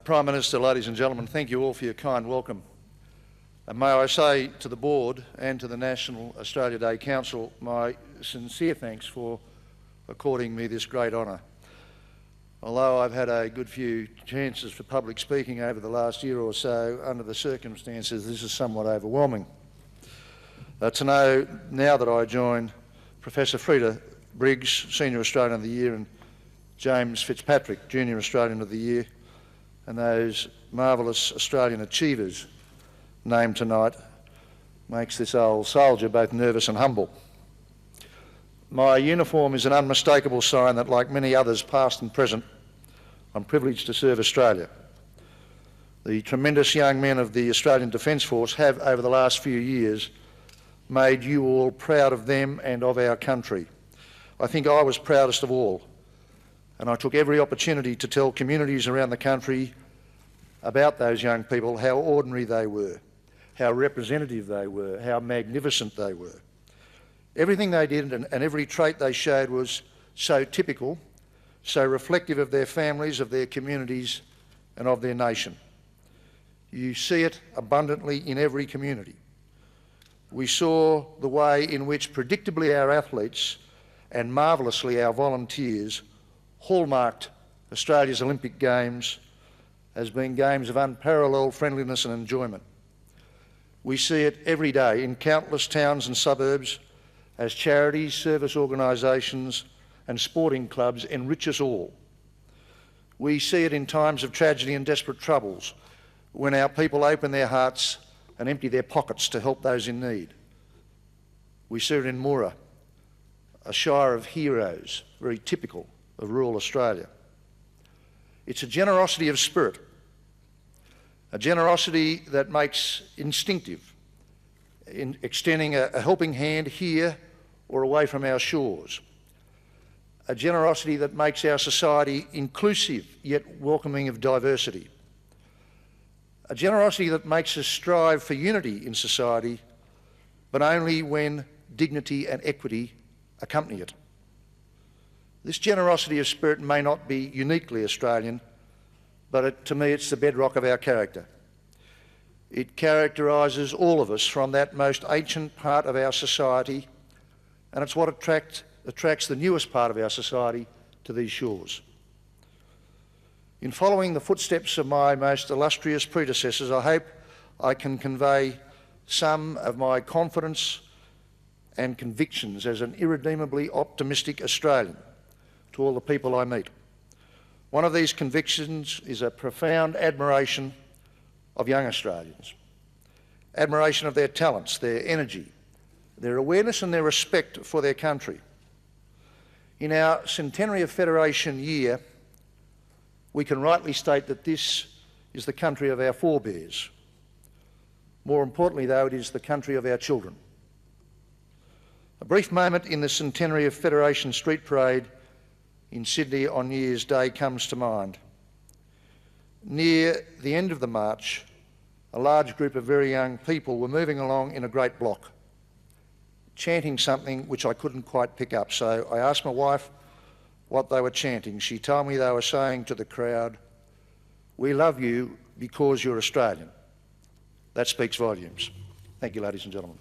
Prime Minister, ladies and gentlemen, thank you all for your kind welcome. And may I say to the Board and to the National Australia Day Council my sincere thanks for according me this great honour. Although I've had a good few chances for public speaking over the last year or so, under the circumstances this is somewhat overwhelming. To know now that I join Professor Freda Briggs, Senior Australian of the Year, and James Fitzpatrick, Junior Australian of the Year, and those marvellous Australian achievers named tonight, makes this old soldier both nervous and humble. My uniform is an unmistakable sign that, like many others past and present, I'm privileged to serve Australia. The tremendous young men of the Australian Defence Force have, over the last few years, made you all proud of them and of our country. I think I was proudest of all, and I took every opportunity to tell communities around the country about those young people, how ordinary they were, how representative they were, how magnificent they were. Everything they did and every trait they showed was so typical, so reflective of their families, of their communities and of their nation. You see it abundantly in every community. We saw the way in which predictably our athletes and marvellously our volunteers hallmarked Australia's Olympic Games as being games of unparalleled friendliness and enjoyment. We see it every day in countless towns and suburbs as charities, service organisations and sporting clubs enrich us all. We see it in times of tragedy and desperate troubles when our people open their hearts and empty their pockets to help those in need. We see it in Moora, a shire of heroes, very typical of rural Australia. It's a generosity of spirit, a generosity that makes instinctive, in extending a helping hand here or away from our shores, a generosity that makes our society inclusive yet welcoming of diversity, a generosity that makes us strive for unity in society, but only when dignity and equity accompany it. This generosity of spirit may not be uniquely Australian, but to me it's the bedrock of our character. It characterises all of us from that most ancient part of our society, and it's what attracts the newest part of our society to these shores. In following the footsteps of my most illustrious predecessors, I hope I can convey some of my confidence and convictions as an irredeemably optimistic Australian to all the people I meet. One of these convictions is a profound admiration of young Australians, admiration of their talents, their energy, their awareness and their respect for their country. In our centenary of Federation year, we can rightly state that this is the country of our forebears. More importantly, though, it is the country of our children. A brief moment in the centenary of Federation Street Parade in Sydney on New Year's Day comes to mind. Near the end of the march, a large group of very young people were moving along in a great block, chanting something which I couldn't quite pick up. So I asked my wife what they were chanting. She told me they were saying to the crowd, "We love you because you're Australian." That speaks volumes. Thank you, ladies and gentlemen.